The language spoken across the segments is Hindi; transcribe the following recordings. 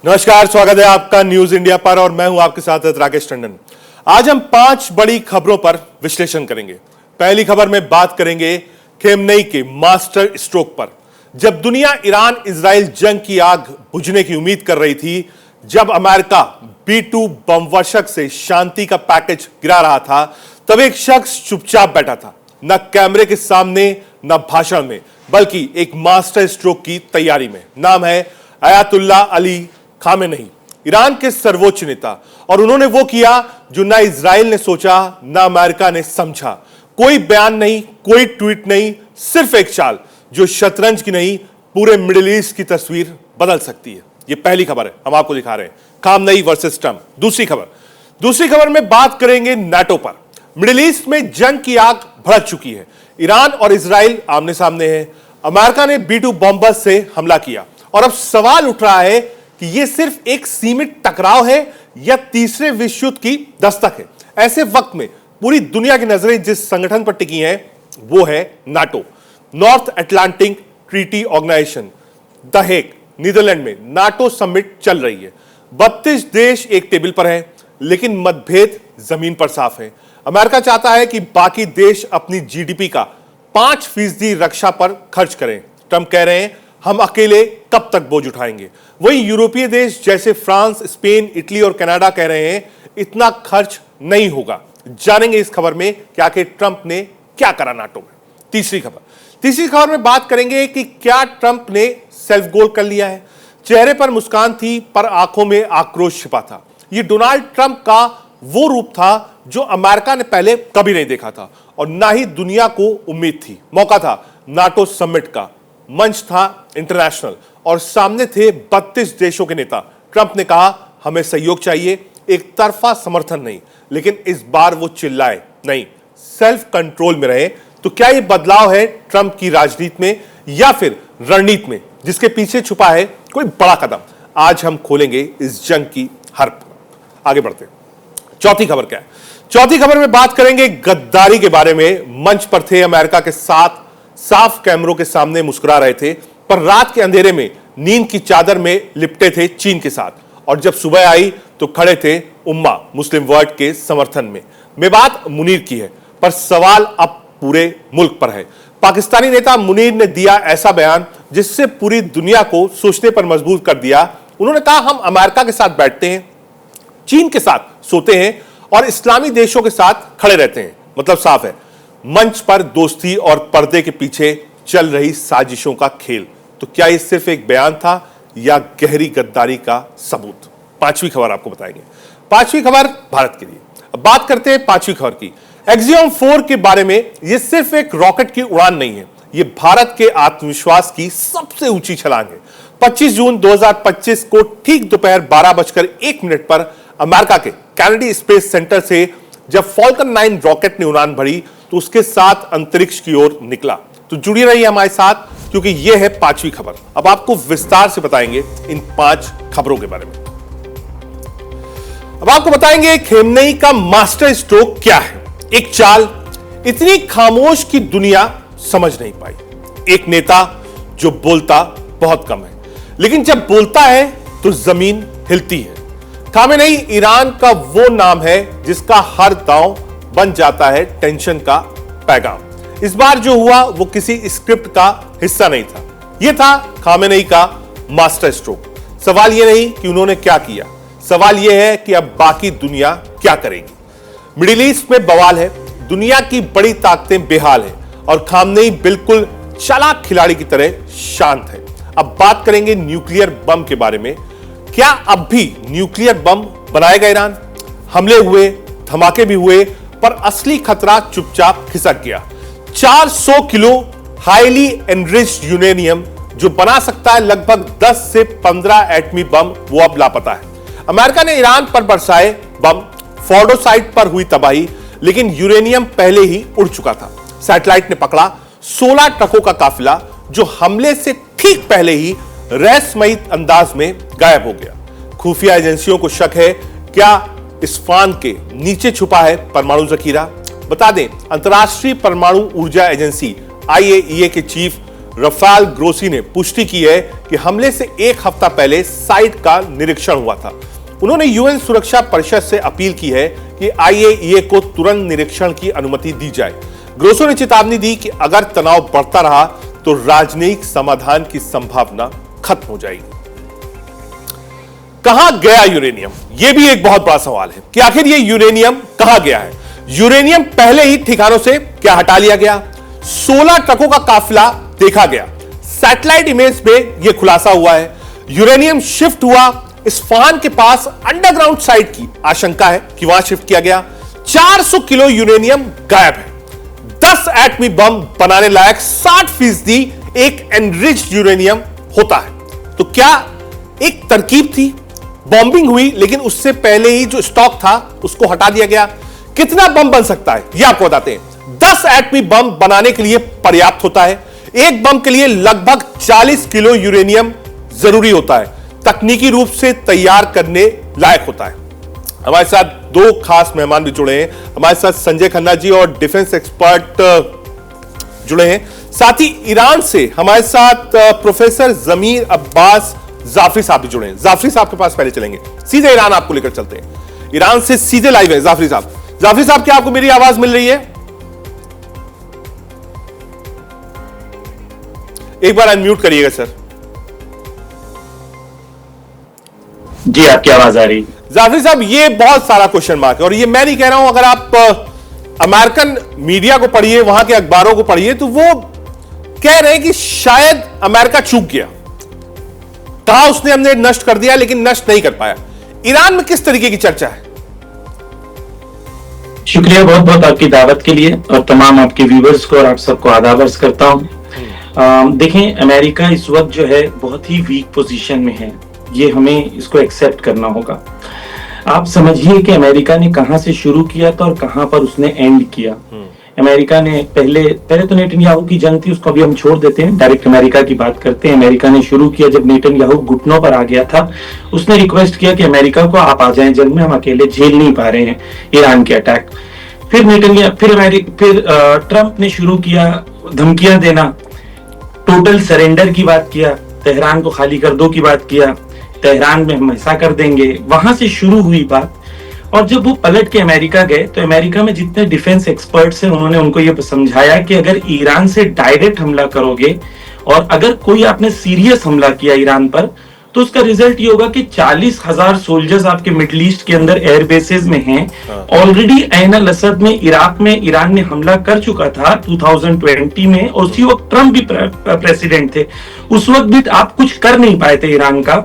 नमस्कार, स्वागत है आपका न्यूज इंडिया पर और मैं हूं आपके साथ राकेश टंडन। आज हम 5 बड़ी खबरों पर विश्लेषण करेंगे। पहली खबर में बात करेंगे खेमनेई के मास्टर स्ट्रोक पर। जब दुनिया ईरान इजराइल जंग की आग बुझने की उम्मीद कर रही थी, जब अमेरिका B-2 बमवर्षक से शांति का पैकेज गिरा रहा था, तब एक शख्स चुपचाप बैठा था, न कैमरे के सामने न भाषण में, बल्कि एक मास्टर स्ट्रोक की तैयारी में। नाम है अयातुल्लाह अली खामेनेई, ईरान के सर्वोच्च नेता। और उन्होंने वो किया जो ना इजराइल ने सोचा, ना अमेरिका ने समझा। कोई बयान नहीं, कोई ट्वीट नहीं, सिर्फ एक चाल जो शतरंज की नहीं, पूरे मिडिल ईस्ट की तस्वीर बदल सकती है। ये पहली खबर है, हम आपको दिखा रहे हैं, खामेनेई वर्सेस ट्रंप। दूसरी खबर में बात करेंगे नाटो पर। मिडिल ईस्ट में जंग की आग भड़क चुकी है। ईरान और इजराइल आमने सामने हैं। अमेरिका ने B-2 बॉम्बर्स से हमला किया और अब सवाल उठ रहा है कि यह सिर्फ एक सीमित टकराव है या तीसरे विश्व युद्ध की दस्तक है। ऐसे वक्त में पूरी दुनिया की नजरें जिस संगठन पर टिकी हैं, वो है NATO, North Atlantic Treaty Organisation. The Hague, Netherland में नाटो समिट चल रही है। 32 देश एक टेबल पर हैं, लेकिन मतभेद जमीन पर साफ है। अमेरिका चाहता है कि बाकी देश अपनी GDP का 5% रक्षा पर खर्च करें। ट्रंप कह रहे हैं, हम अकेले कब तक बोझ उठाएंगे। वहीं यूरोपीय देश जैसे फ्रांस, स्पेन, इटली और कनाडा कह रहे हैं, इतना खर्च नहीं होगा। जानेंगे इस खबर में कि आखिर ट्रंप ने क्या करा नाटो में। तीसरी खबर में बात करेंगे कि क्या ट्रंप ने सेल्फ गोल कर लिया है। चेहरे पर मुस्कान थी, पर आंखों में आक्रोश छिपा था। यह डोनाल्ड ट्रंप का वो रूप था जो अमेरिका ने पहले कभी नहीं देखा था और ना ही दुनिया को उम्मीद थी। मौका था नाटो समिट का, मंच था इंटरनेशनल और सामने थे 32 देशों के नेता। ट्रंप ने कहा, हमें सहयोग चाहिए, एक तरफा समर्थन नहीं। लेकिन इस बार वो चिल्लाए नहीं, सेल्फ कंट्रोल में रहे। तो क्या ये बदलाव है ट्रंप की राजनीति में या फिर रणनीति में, जिसके पीछे छुपा है कोई बड़ा कदम? आज हम खोलेंगे इस जंग की हर। आगे बढ़ते हैं। चौथी खबर क्या है? चौथी खबर में बात करेंगे गद्दारी के बारे में। मंच पर थे, अमेरिका के साथ साफ कैमरों के सामने मुस्कुरा रहे थे, पर रात के अंधेरे में नींद की चादर में लिपटे थे चीन के साथ। और जब सुबह आई तो खड़े थे उम्मा मुस्लिम वर्ल्ड के समर्थन में बात मुनीर की है, पर सवाल अब पूरे मुल्क पर है। पाकिस्तानी नेता मुनीर ने दिया ऐसा बयान जिससे पूरी दुनिया को सोचने पर मजबूर कर दिया। उन्होंने कहा, हम अमेरिका के साथ बैठते हैं, चीन के साथ सोते हैं और इस्लामी देशों के साथ खड़े रहते हैं। मतलब साफ है, मंच पर दोस्ती और पर्दे के पीछे चल रही साजिशों का खेल। तो क्या ये सिर्फ एक बयान था या गहरी गद्दारी का सबूत? पांचवी खबर आपको बताएंगे। पांचवी खबर भारत के लिए। अब बात करते हैं पांचवी खबर की। एक्सियम 4 के बारे में। यह सिर्फ एक रॉकेट की उड़ान नहीं है, यह भारत के आत्मविश्वास की सबसे ऊंची छलांग है। 25 जून 2025 को ठीक दोपहर 12:01 पर अमेरिका के कैनेडी स्पेस सेंटर से जब फॉल्कन 9 रॉकेट ने उड़ान भरी, तो उसके साथ अंतरिक्ष की ओर निकला। तो जुड़ी रहिए हमारे साथ, क्योंकि यह है पांचवी खबर। अब आपको विस्तार से बताएंगे इन 5 खबरों के बारे में। अब आपको बताएंगे खेमनेई का मास्टर स्ट्रोक क्या है। एक चाल इतनी खामोश कि दुनिया समझ नहीं पाई। एक नेता जो बोलता बहुत कम है, लेकिन जब बोलता है तो जमीन हिलती है। खामेनेई ईरान का वो नाम है जिसका हर दांव बन जाता है टेंशन का पैगाम। इस बार जो हुआ वो किसी स्क्रिप्ट का हिस्सा नहीं था, यह था खामेनेई का मास्टर स्ट्रोक। सवाल यह नहीं कि उन्होंने क्या किया, सवाल यह है कि अब बाकी दुनिया क्या करेगी। मिडिल ईस्ट में बवाल है, दुनिया की बड़ी ताकतें बेहाल है और खामेनेई बिल्कुल चालाक खिलाड़ी की तरह शांत है। अब बात करेंगे न्यूक्लियर बम के बारे में। क्या अब भी न्यूक्लियर बम बनाएगा ईरान? हमले हुए, धमाके भी हुए, पर असली खतरा चुपचाप खिसक गया। 400 किलो हाईली एनरिच्ड यूरेनियम जो बना सकता है लगभग 10 से 15 एटमी बम, वो अब लापता है। अमेरिका ने ईरान पर बरसाए बम, फोर्डो साइट पर हुई तबाही, लेकिन यूरेनियम पहले ही उड़ चुका था। सैटेलाइट ने पकड़ा 16 ट्रकों का काफिला जो हमले से ठीक पहले ही रहस्यमयी अंदाज में गायब हो गया। खुफिया एजेंसियों को शक है क्या इस्फान के नीचे छुपा है परमाणु जखीरा। बता दें, अंतर्राष्ट्रीय परमाणु ऊर्जा एजेंसी IAEA के चीफ रफाल ग्रोसी ने पुष्टि की है कि हमले से एक हफ्ता पहले साइट का निरीक्षण हुआ था। उन्होंने यूएन सुरक्षा परिषद से अपील की है कि आईएईए को तुरंत निरीक्षण की अनुमति दी जाए। ग्रोसो ने चेतावनी दी कि अगर तनाव बढ़ता रहा तो राजनयिक समाधान की संभावना खत्म हो जाएगी। कहां गया यूरेनियम? यह भी एक बहुत बड़ा सवाल है कि आखिर यह यूरेनियम कहां गया है। यूरेनियम पहले ही ठिकानों से क्या हटा लिया गया? 16 ट्रकों का काफिला देखा गया। सैटेलाइट इमेज में यह खुलासा हुआ है। यूरेनियम शिफ्ट हुआ इस्फहान के पास अंडरग्राउंड साइट की आशंका है कि वहां शिफ्ट किया गया। 400 किलो यूरेनियम गायब है। 10 एटमी बम बनाने लायक 60% एक एनरिच्ड यूरेनियम होता है। तो क्या एक तरकीब थी? बॉम्बिंग हुई लेकिन उससे पहले ही जो स्टॉक था उसको हटा दिया गया। कितना बम बन सकता है यह आपको बताते हैं। 10 एटमी बम बनाने के लिए पर्याप्त होता है। एक बम के लिए लगभग 40 किलो यूरेनियम जरूरी होता है। तकनीकी रूप से तैयार करने लायक होता है। हमारे साथ दो खास मेहमान भी जुड़े हैं। हमारे साथ संजय खन्ना जी और डिफेंस एक्सपर्ट जुड़े हैं। साथ ही ईरान से हमारे साथ प्रोफेसर जमीर अब्बास जाफरी साहब भी जुड़े हैं। जाफरी साहब के पास पहले चलेंगे, सीधे ईरान आपको लेकर चलते हैं। ईरान से सीधे लाइव है जाफरी साहब। जाफरी साहब, क्या आपको मेरी आवाज मिल रही है? एक बार अनम्यूट करिएगा सर। जी, आपकी आवाज आ रही। जाफरी साहब, ये बहुत सारा क्वेश्चन मार्क है और ये मैं नहीं कह रहा हूं। अगर आप अमेरिकन मीडिया को पढ़िए, वहां के अखबारों को पढ़िए, तो वो कह रहे हैं कि शायद अमेरिका चूक गया। कहा उसने हमने नष्ट कर दिया लेकिन नष्ट नहीं कर पाया। ईरान में किस तरीके की चर्चा है? शुक्रिया बहुत बहुत आपकी दावत के लिए और तमाम आपके व्यूवर्स को और आप सबको आदाब अर्ज करता हूं। देखें, अमेरिका इस वक्त जो है बहुत ही वीक पोजीशन में है। ये हमें इसको एक्सेप्ट करना होगा। आप समझिए कि अमेरिका ने कहां से शुरू किया था और कहां पर उसने एंड किया। अमेरिका ने पहले तो नेतन्याहू की जंग थी, उसको अभी हम छोड़ देते हैं, डायरेक्ट अमेरिका की बात करते हैं। अमेरिका ने शुरू किया जब नेतन्याहू घुटनों पर आ गया था। उसने रिक्वेस्ट किया कि अमेरिका को आप आ जाएं जंग में, हम अकेले झेल नहीं पा रहे हैं ईरान के अटैक। फिर ट्रंप ने शुरू किया धमकियां देना, टोटल सरेंडर की बात किया, तेहरान को खाली कर दो की बात किया, तेहरान में हम ऐसा कर देंगे। वहां से शुरू हुई बात। और जब वो पलट के अमेरिका गए तो अमेरिका में जितने डिफेंस एक्सपर्ट्स हैं उन्होंने उनको ये समझाया कि अगर ईरान से डायरेक्ट हमला करोगे और अगर कोई आपने सीरियस हमला किया ईरान पर तो उसका रिजल्ट ये होगा कि 40,000 सोल्जर्स आपके मिडिल ईस्ट के अंदर एयर बेसेस में हैं। ऑलरेडी ऐन अल असद में इराक में ईरान ने हमला कर चुका था 2020 में और उसी वक्त ट्रंप भी प्रेसिडेंट थे। उस वक्त भी आप कुछ कर नहीं पाए थे ईरान का।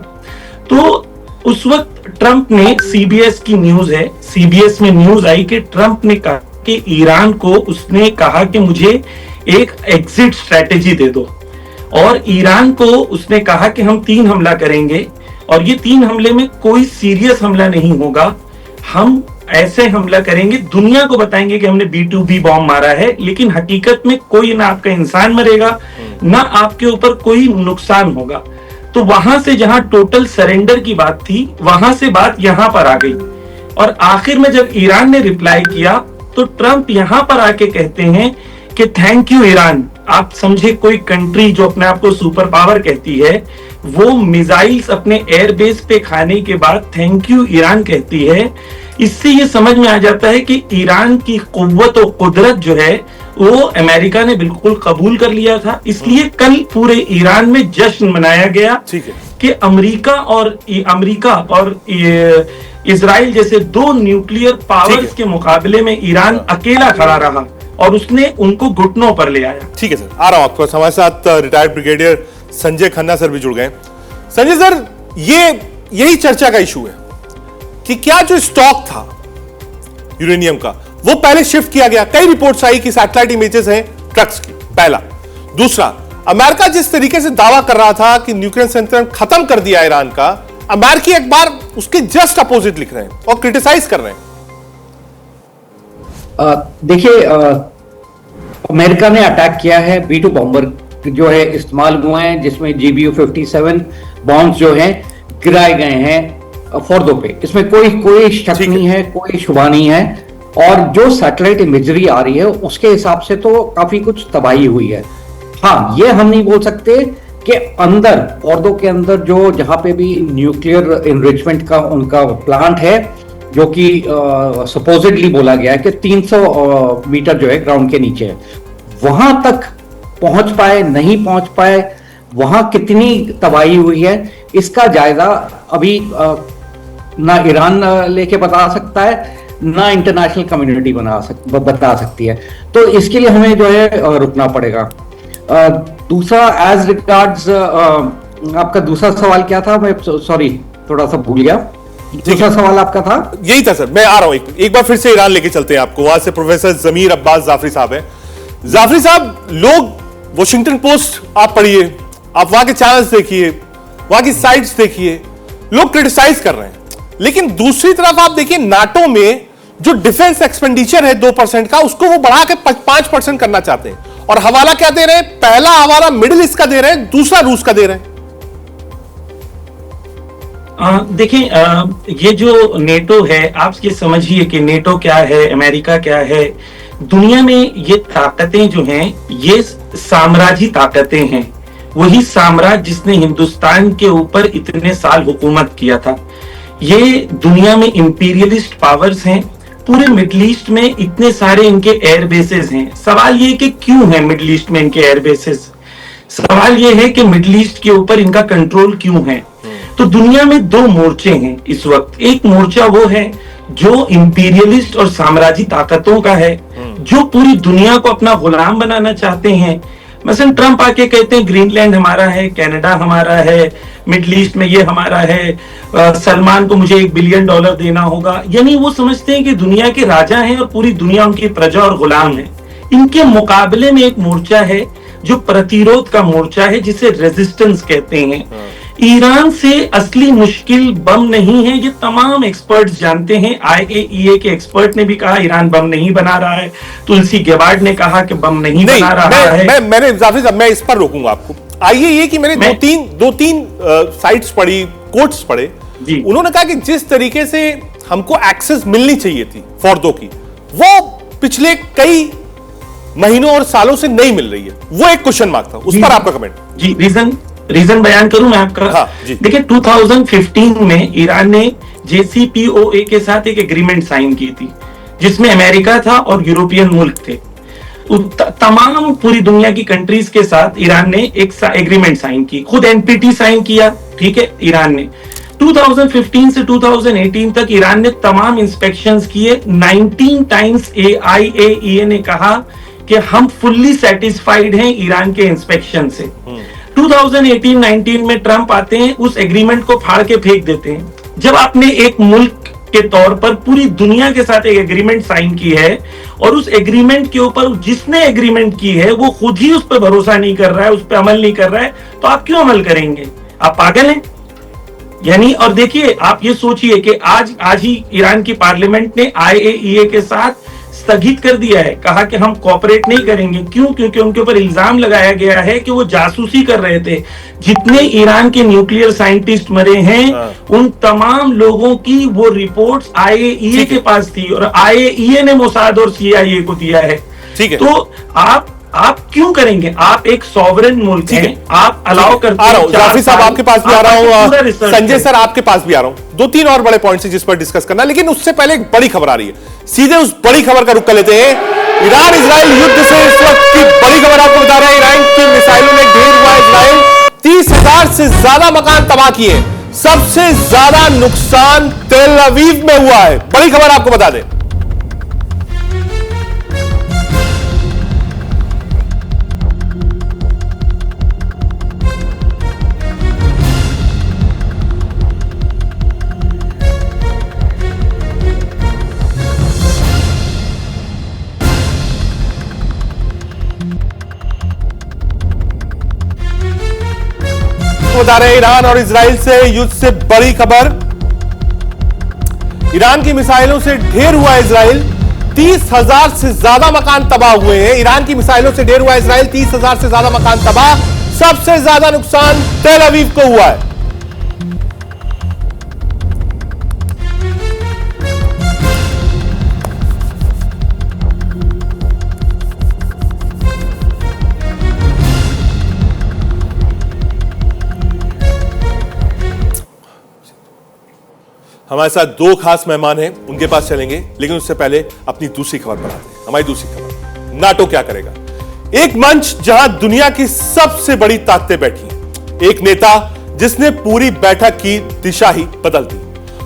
तो उस वक्त ट्रंप ने, सीबीएस की न्यूज है, सीबीएस में न्यूज आई कि ट्रंप ने कहा कि ईरान को, उसने कहा कि मुझे एक एग्जिट स्ट्रेटेजी दे दो और ईरान को उसने कहा कि हम 3 हमला करेंगे और ये 3 हमले में कोई सीरियस हमला नहीं होगा। हम ऐसे हमला करेंगे, दुनिया को बताएंगे कि हमने B2B बॉम्ब मारा है, लेकिन हकीकत में कोई ना आपका इंसान मरेगा ना आपके ऊपर कोई नुकसान होगा। तो वहां से जहां टोटल सरेंडर की बात थी, वहां से बात यहां पर आ गई और आखिर में जब ईरान ने रिप्लाई किया तो ट्रंप यहां पर आके कहते हैं कि थैंक यू ईरान। आप समझे, कोई कंट्री जो अपने आप को सुपर पावर कहती है वो मिसाइल्स अपने एयरबेस पे खाने के बाद थैंक यू ईरान कहती है। इससे ये समझ में आ जाता है कि ईरान की कुव्वत और कुदरत जो है वो अमेरिका ने बिल्कुल कबूल कर लिया था। इसलिए कल पूरे ईरान में जश्न मनाया गया कि अमेरिका और इजराइल जैसे 2 न्यूक्लियर पावर्स के मुकाबले में ईरान अकेला खड़ा रहा और उसने उनको घुटनों पर ले आया। ठीक है सर, आ रहा हूं आपको। हमारे साथ retired brigadier Sanjay Khanna sir भी जुड़ गए। संजय सर, यही चर्चा का इशू है कि क्या जो स्टॉक था यूरेनियम का वो पहले शिफ्ट किया गया। कई रिपोर्ट्स आई कि सैटेलाइट इमेजेस हैं ट्रक्स की, पहला। दूसरा, अमेरिका जिस तरीके से दावा कर रहा था कि न्यूक्लियर संयंत्र खत्म कर दिया ईरान का, अमेरिकी अखबार उसके जस्ट अपोजिट लिख रहे हैं और क्रिटिसाइज कर रहे हैं। देखिए, अमेरिका ने अटैक किया है, B2 बॉम्बर जो है इस्तेमाल हुए हैं, जिसमें GBU-57 बॉम्ब्स जो हैं गिराए गए हैं फोर्दो पे। इसमें कोई शक नहीं है, कोई शुबा नहीं है। और जो सैटेलाइट इमेजरी आ रही है उसके हिसाब से तो काफी कुछ तबाही हुई है। हाँ, ये हम नहीं बोल सकते कि अंदर फॉर्दो के अंदर जो जहां पे भी न्यूक्लियर इनरिचमेंट का उनका प्लांट है, जो कि सपोजिटली बोला गया है कि 300 मीटर जो है ग्राउंड के नीचे है, वहां तक पहुंच पाए नहीं पहुंच पाए, वहां कितनी तबाही हुई है, इसका जायजा अभी ना ईरान लेके बता सकता है, ना इंटरनेशनल कम्युनिटी बता सकती है। तो इसके लिए हमें जो है रुकना पड़ेगा। दूसरा, एज रिगार्ड्स आपका दूसरा सवाल क्या था? मैं सॉरी थोड़ा सा भूल गया। दूसरा सवाल आपका था? यही था सर, मैं आ रहा हूं, एक बार फिर से ईरान लेके चलते हैं आपको। वहां से प्रोफेसर जमीर अब्बास जाफरी साहब है। जाफरी साहब, लोग वॉशिंगटन पोस्ट आप पढ़िए, आप वहां के चैनल्स देखिए, वहां की साइट्स देखिए, लोग क्रिटिसाइज कर रहे हैं, लेकिन दूसरी तरफ आप देखिए नाटो में जो डिफेंस एक्सपेंडिचर है 2% का, उसको वो बढ़ा के 5% करना चाहते हैं। और हवाला क्या दे रहे हैं? पहला हवाला मिडिल ईस्ट का दे रहे हैं, दूसरा रूस का दे रहे हैं। देखिए, ये जो नेटो है, आप ये समझिए कि नेटो क्या है, अमेरिका क्या है। दुनिया में ये ताकतें जो हैं, ये साम्राज्य ताकतें हैं। वही साम्राज्य जिसने हिंदुस्तान के ऊपर इतने साल हुकूमत किया था। ये दुनिया में इंपीरियलिस्ट पावर्स हैं। पूरे मिडिल ईस्ट में इतने सारे इनके एयर बेसेस हैं। सवाल ये कि क्यों है मिडिल ईस्ट में इनके एयर बेसेस? सवाल ये है कि मिडिल ईस्ट के ऊपर इनका कंट्रोल क्यों है? तो दुनिया में दो मोर्चे हैं इस वक्त। एक मोर्चा वो है जो इंपीरियलिस्ट और साम्राज्य ताकतों का है, जो पूरी दुनिया को अपना गुलाम बनाना चाहते हैं। मसलन ट्रंप आके कहते हैं ग्रीनलैंड हमारा है, कनाडा हमारा है, मिडिल ईस्ट में ये हमारा है, सलमान को मुझे $1 बिलियन देना होगा। यानी वो समझते हैं कि दुनिया के राजा हैं और पूरी दुनिया उनकी प्रजा और गुलाम है। इनके मुकाबले में एक मोर्चा है जो प्रतिरोध का मोर्चा है, जिसे रेजिस्टेंस कहते हैं। ईरान से असली मुश्किल बम नहीं है, ये तमाम एक्सपर्ट्स जानते हैं। IAEA के एक्सपर्ट ने भी कहा ईरान बम नहीं बना रहा है। तुलसी गेबार्ड ने कहा कि बम नहीं बना रहा है। मैंने जाफरी साहब, मैं इस पर रोकूंगा आपको। IAEA की मैंने दो तीन साइट्स पढ़ी, कोट्स पढ़े। उन्होंने कहा कि जिस तरीके से हमको एक्सेस मिलनी चाहिए थी फॉर्दो की, वो पिछले कई महीनों और सालों से नहीं मिल रही है। वो एक क्वेश्चन मार्क था, उस पर आपका कमेंट। जी, रीजन बयान करूं मैं आपका? हाँ, देखिए, 2015 में ईरान ने JCPOA के साथ एक एग्रीमेंट साइन की थी, जिसमें अमेरिका था और यूरोपियन मुल्क थे। तमाम पूरी दुनिया की कंट्रीज के साथ ईरान ने एक एग्रीमेंट साइन की। खुद NPT साइन किया, ठीक है, ईरान ने। 2015 से 2018 तक ईरान ने तमाम इंस्पेक्शंस किए। 19 टाइम्स IAEA ने कहा कि हम फुल्ली सेटिस्फाइड हैं ईरान के इंस्पेक्शन से। 2018-19 में ट्रंप आते हैं, उस एग्रीमेंट को फाड़ के फेंक देते हैं। जब आपने एक मुल्क के तौर पर पूरी दुनिया के साथ एक एग्रीमेंट साइन की है और उस एग्रीमेंट के ऊपर जिसने एग्रीमेंट की है वो खुद ही उस पर भरोसा नहीं कर रहा है, उस पर अमल नहीं कर रहा है, तो आप क्यों अमल करेंगे? आप पागल हैं? यानी, और देखिए, आप ये सोचिए कि आज ही ईरान की पार्लियामेंट ने IAEA के साथ स्थगित कर दिया है, कहा कि हम कोऑपरेट नहीं करेंगे। क्यों? क्योंकि उनके ऊपर इल्जाम लगाया गया है कि वो जासूसी कर रहे थे। जितने ईरान के न्यूक्लियर साइंटिस्ट मरे हैं, उन तमाम लोगों की वो रिपोर्ट्स IAEA के पास थी और IAEA ने मोसाद और CIA को दिया है। ठीक है। तो आप क्यों करेंगे? आप एक सॉवरेन मुल्क हैं, आप अलाउ करते हैं। जाफरी साहब आपके पास भी आ रहा हूं, संजय सर आपके पास भी आ रहा हूं। 2-3 और बड़े पॉइंट्स हैं जिस पर डिस्कस करना, लेकिन उससे पहले एक बड़ी खबर आ रही है। सीधे उस बड़ी खबर का रुख कर लेते हैं। ईरान इजराइल युद्ध से इस वक्त की बड़ी खबर आपको बता रहे हैं। ईरान की मिसाइलों ने ढेर हुआ इजराइल, 30,000 से ज्यादा मकान तबाह किए। सबसे ज्यादा नुकसान तेल अवीव में हुआ है। बड़ी खबर आपको बता दें। बता रहे ईरान और इजराइल से युद्ध से बड़ी खबर। ईरान की मिसाइलों से ढेर हुआ इजराइल, 30,000 से ज्यादा मकान तबाह हुए हैं। ईरान की मिसाइलों से ढेर हुआ इजराइल, 30,000 से ज्यादा मकान तबाह। सबसे ज्यादा नुकसान तेल अवीव को हुआ है। हमारे साथ दो खास मेहमान हैं, उनके पास चलेंगे, लेकिन उससे पहले अपनी दूसरी खबर पर आते हैं। हमारी दूसरी खबर, नाटो क्या करेगा। एक मंच जहां दुनिया की सबसे बड़ी ताकतें बैठी, एक नेता जिसने पूरी बैठक की दिशा ही बदल दी,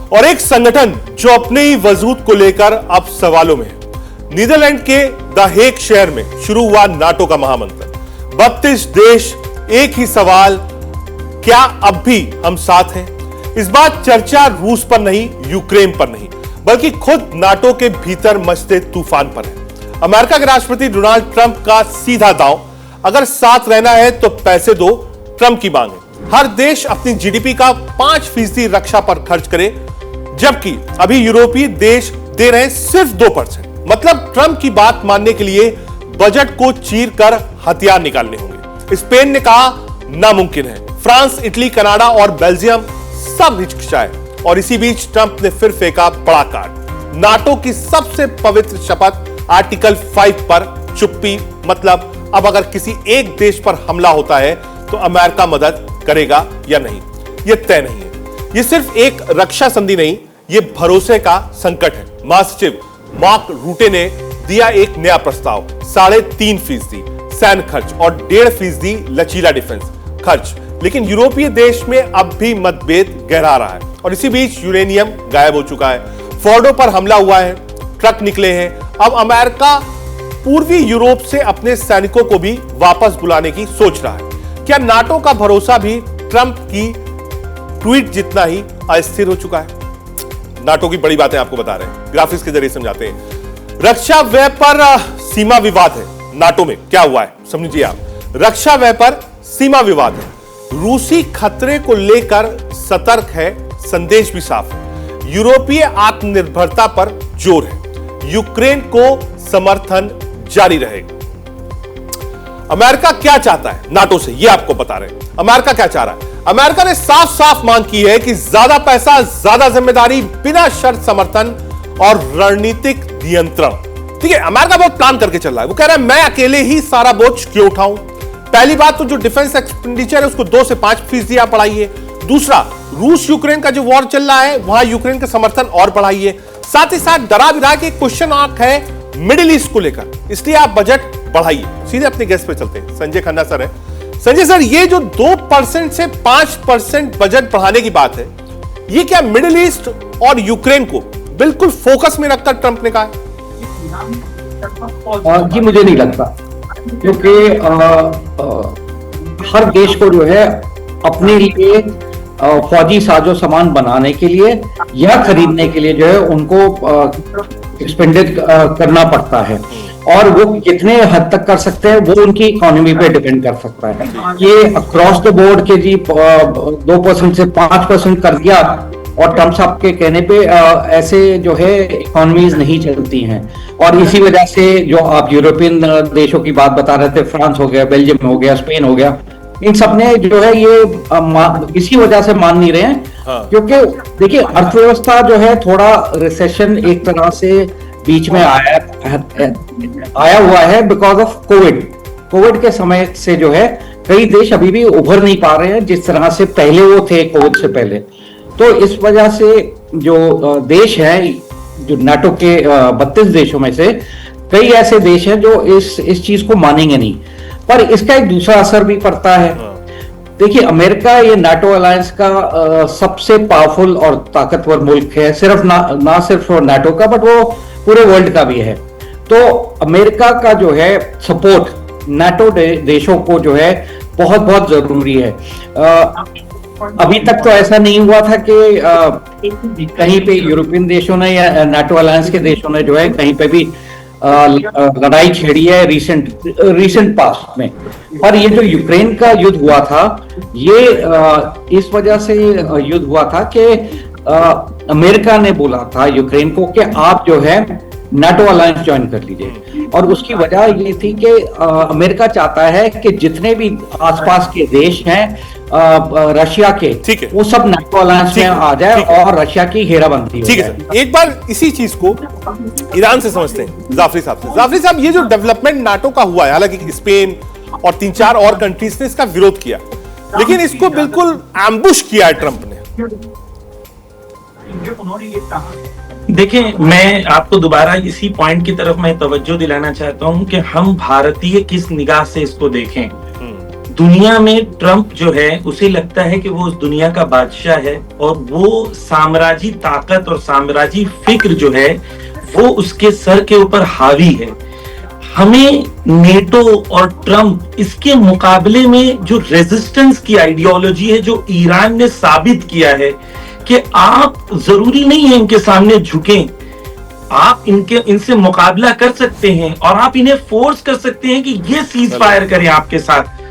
और एक संगठन जो अपने ही वजूद को लेकर अब सवालों में है। नीदरलैंड के द हेग शहर में शुरू हुआ नाटो का महामंत्र। 32 देश, एक ही सवाल, क्या अब भी हम साथ हैं। इस बार चर्चा रूस पर नहीं, यूक्रेन पर नहीं, बल्कि खुद नाटो के भीतर मचते तूफान पर है। अमेरिका के राष्ट्रपति डोनाल्ड ट्रंप का सीधा दांव, अगर साथ रहना है तो पैसे दो, ट्रंप की मांग है हर देश अपनी जीडीपी का 5% रक्षा पर खर्च करे, जबकि अभी यूरोपीय देश दे रहे हैं सिर्फ 2%। मतलब ट्रंप की बात मानने के लिए बजट को चीर कर हथियार निकालने होंगे। स्पेन ने कहा नामुमकिन है, फ्रांस, इटली, कनाडा और बेल्जियम सब हिचकिचाए, और इसी बीच ट्रंप ने फिर फेंका बड़ा कार्ड। नाटो की सबसे पवित्र शपथ आर्टिकल 5 पर चुप्पी। मतलब अब अगर किसी एक देश पर हमला होता है तो अमेरिका मदद करेगा या नहीं, यह तय नहीं है। यह सिर्फ एक रक्षा संधि नहीं, यह भरोसे का संकट है। महासचिव मार्क रूटे ने दिया एक नया प्रस्ताव, 3.5% सैन्य खर्च और 1.5% लचीला डिफेंस खर्च। लेकिन यूरोपीय देश में अब भी मतभेद गहरा रहा है, और इसी बीच यूरेनियम गायब हो चुका है, फोर्डो पर हमला हुआ है, ट्रक निकले हैं। अब अमेरिका पूर्वी यूरोप से अपने सैनिकों को भी वापस बुलाने की सोच रहा है। क्या नाटो का भरोसा भी ट्रंप की ट्वीट जितना ही अस्थिर हो चुका है। नाटो की बड़ी बातें आपको बता रहे हैं, ग्राफिक्स के जरिए समझाते हैं। रक्षा व्यय पर सीमा विवाद है। नाटो में क्या हुआ है समझिए आप। रक्षा व्यय पर सीमा विवाद है। रूसी खतरे को लेकर सतर्क है, संदेश भी साफ है। यूरोपीय आत्मनिर्भरता पर जोर है। यूक्रेन को समर्थन जारी रहेगा। अमेरिका क्या चाहता है नाटो से, यह आपको बता रहे हैं। अमेरिका क्या चाह रहा है। अमेरिका ने साफ साफ मांग की है कि ज्यादा पैसा, ज्यादा जिम्मेदारी, बिना शर्त समर्थन और रणनीतिक नियंत्रण। ठीक है, अमेरिका बहुत प्लान करके चल रहा है। वो कह रहा है मैं अकेले ही सारा बोझ क्यों उठाऊं। पहली बात तो जो डिफेंस एक्सपेंडिचर है उसको 2 से 5% आप बढ़ाइए। दूसरा, रूस यूक्रेन का जो वॉर चल रहा है वहां यूक्रेन का समर्थन और बढ़ाइए। साथ ही साथ डरा बिरा के क्वेश्चन मार्क है मिडिल ईस्ट को लेकर, इसलिए आप बजट बढ़ाइए। सीधे अपने गेस्ट पे चलते हैं, संजय खन्ना सर है। संजय सर, ये जो 2% से 5% बजट बढ़ाने की बात है, ये क्या मिडिल ईस्ट और यूक्रेन को बिल्कुल फोकस में रखकर ट्रंप ने कहा है? जी मुझे नहीं लगता, क्योंकि हर देश को जो है अपने लिए फौजी साजो सामान बनाने के लिए या खरीदने के लिए जो है उनको एक्सपेंडेड करना पड़ता है, और वो कितने हद तक कर सकते हैं वो उनकी इकोनॉमी पे डिपेंड कर सकता है। ये अक्रॉस द बोर्ड के जी 2% से 5% कर दिया, और ट्रंप साहब के कहने पे ऐसे जो है इकोनॉमीज नहीं चलती हैं। और इसी वजह से जो आप यूरोपियन देशों की बात बता रहे थे, फ्रांस हो गया, बेल्जियम हो गया, स्पेन हो गया, इन सब ने जो है ये इसी वजह से मान नहीं रहे हैं। हाँ। क्योंकि देखिए अर्थव्यवस्था जो है थोड़ा रिसेशन एक तरह से बीच में आया हुआ है बिकॉज ऑफ कोविड के समय से जो है कई देश अभी भी उभर नहीं पा रहे हैं जिस तरह से पहले वो थे कोविड से पहले। तो इस वजह से जो देश है, जो नाटो के 32 देशों में से कई ऐसे देश हैं जो इस चीज को मानेंगे नहीं, पर इसका एक दूसरा असर भी पड़ता है। देखिए अमेरिका ये नाटो अलायंस का सबसे पावरफुल और ताकतवर मुल्क है, सिर्फ ना सिर्फ नाटो का बट वो पूरे वर्ल्ड का भी है। तो अमेरिका का जो है सपोर्ट नाटो देशों को जो है बहुत बहुत जरूरी है। अभी तक तो ऐसा नहीं हुआ था कि कहीं पे यूरोपियन देशों ने या नाटो अलायंस के देशों ने जो है कहीं पे भी लड़ाई छेड़ी है रिसेंट पास्ट में। और ये जो यूक्रेन का युद्ध हुआ था, ये इस वजह से युद्ध हुआ था कि अमेरिका ने बोला था यूक्रेन को कि आप जो है नाटो अलायंस ज्वाइन कर लीजिए, और उसकी वजह ये थी कि अमेरिका चाहता है कि जितने भी आसपास के देश हैं रशिया के, वो सब नाटो अलायंस में आ जाए और रशिया की घेराबंदी हो जाए। ठीक है सर, एक बार इसी चीज को ईरान से समझते हैं जाफरी साहब से। जाफरी साहब, ये जो डेवलपमेंट नाटो का हुआ है, हालांकि स्पेन और 3-4 और कंट्रीज ने इसका विरोध किया, लेकिन इसको बिल्कुल एम्बुश किया है ट्रंप ने। देखिए, मैं आपको दोबारा इसी पॉइंट की तरफ मैं तवज्जो दिलाना चाहता हूं कि हम भारतीय किस निगाह से इसको देखें। दुनिया में ट्रंप जो है उसे लगता है कि वो उस दुनिया का बादशाह है और वो साम्राज्य ताकत और साम्राज्य फिक्र जो है वो उसके सर के ऊपर हावी है। हमें नेटो और ट्रंप इसके मुकाबले में जो रेजिस्टेंस की आइडियोलॉजी है जो ईरान ने साबित किया है कि आप जरूरी नहीं है इनके सामने झुकें, आप इनसे मुकाबला कर सकते हैं और आप इन्हें फोर्स कर सकते हैं कि ये सीज फायर करें आपके साथ।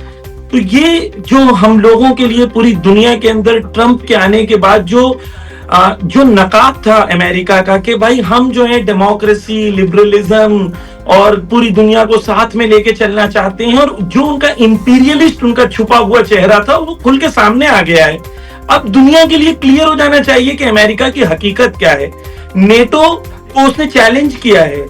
तो ये जो हम लोगों के लिए पूरी दुनिया के अंदर ट्रंप के आने के बाद जो नकाब था अमेरिका का कि भाई हम जो है डेमोक्रेसी, लिबरलिज्म और पूरी दुनिया को साथ में लेके चलना चाहते हैं, और जो उनका इंपीरियलिस्ट उनका छुपा हुआ चेहरा था वो खुल के सामने आ गया है। अब दुनिया के लिए क्लियर हो जाना चाहिए कि अमेरिका की हकीकत क्या है। नेटो को उसने चैलेंज किया है,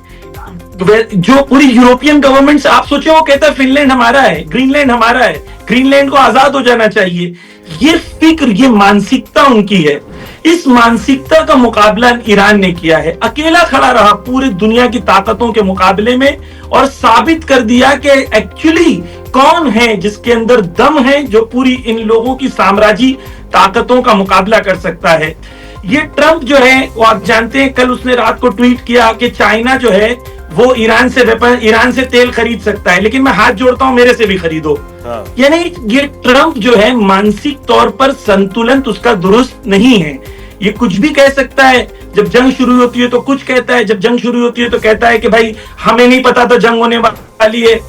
जो पूरी यूरोपियन गवर्नमेंट्स, आप सोचे वो कहता है फिनलैंड हमारा है, ग्रीनलैंड हमारा है, ग्रीनलैंड को आजाद हो जाना चाहिए। ये फिक्र, ये मानसिकता उनकी है। इस मानसिकता का मुकाबला ईरान ने किया है, अकेला खड़ा रहा पूरी दुनिया की ताकतों के मुकाबले में और साबित कर दिया कि एक्चुअली कौन है जिसके अंदर दम है जो पूरी इन लोगों की साम्राज्य ताकतों का मुकाबला कर सकता है। ये ट्रंप जो है वो आप जानते हैं, कल उसने रात को ट्वीट किया कि चाइना जो है वो ईरान से तेल खरीद सकता है, लेकिन मैं हाथ जोड़ता हूं मेरे से भी खरीदो। यानी ये ट्रंप जो है मानसिक तौर पर संतुलन उसका दुरुस्त नहीं है। ये कुछ भी कह सकता है, जब जंग शुरू होती है तो कुछ कहता है, जब जंग शुरू होती है तो कहता है कि भाई हमें नहीं पता था जंग होने वाली है।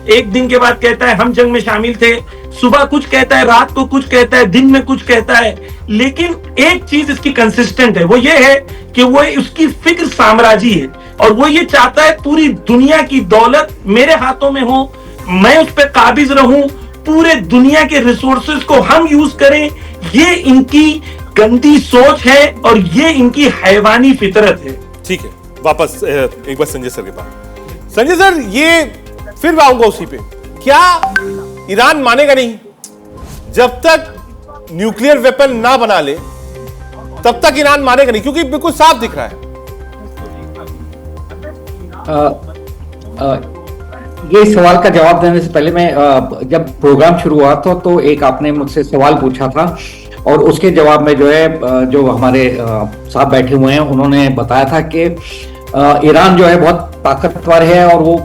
एक दिन के बाद कहता है हम जंग में शामिल थे। सुबह कुछ कहता है, रात को कुछ कहता है, दिन में कुछ कहता है, लेकिन एक चीज इसकी कंसिस्टेंट है, वो ये है कि वो उसकी फिक्र साम्राज्य है और वो ये चाहता है पूरी दुनिया की दौलत मेरे हाथों में हो, मैं उस पर काबिज रहूं, पूरे दुनिया के रिसोर्सेज को हम यूज करें। ये इनकी गंदी सोच है और ये इनकी हैवानी फितरत है। ठीक है, वापस एक बार संजय सर के पास। संजय सर, ये फिर आऊंगा उसी पे, क्या ईरान मानेगा नहीं? जब तक न्यूक्लियर वेपन ना बना ले तब तक ईरान मानेगा नहीं, क्योंकि बिल्कुल साफ दिख रहा है। ये सवाल का जवाब देने से पहले मैं जब प्रोग्राम शुरू हुआ था तो एक आपने मुझसे सवाल पूछा था और उसके जवाब में जो है जो हमारे साथ बैठे हुए हैं उन्होंने बताया था कि ईरान जो है बहुत ताकतवर है और वो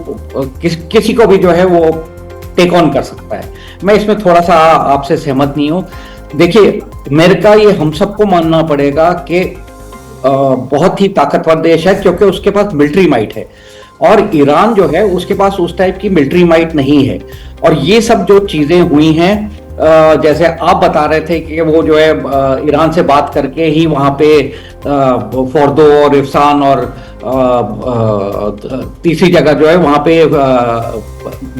किसी को भी जो है वो टेक ऑन कर सकता है। मैं इसमें थोड़ा सा आपसे सहमत नहीं हूँ। देखिए, अमेरिका, ये हम सबको मानना पड़ेगा कि बहुत ही ताकतवर देश है क्योंकि उसके पास मिलिट्री माइट है, और ईरान जो है उसके पास उस टाइप की मिलिट्री माइट नहीं है। और ये सब जो चीजें हुई हैं, जैसे आप बता रहे थे कि वो जो है ईरान से बात करके ही वहां पे फोर्दो और इफ्सान और तीसरी जगह जो है वहां पे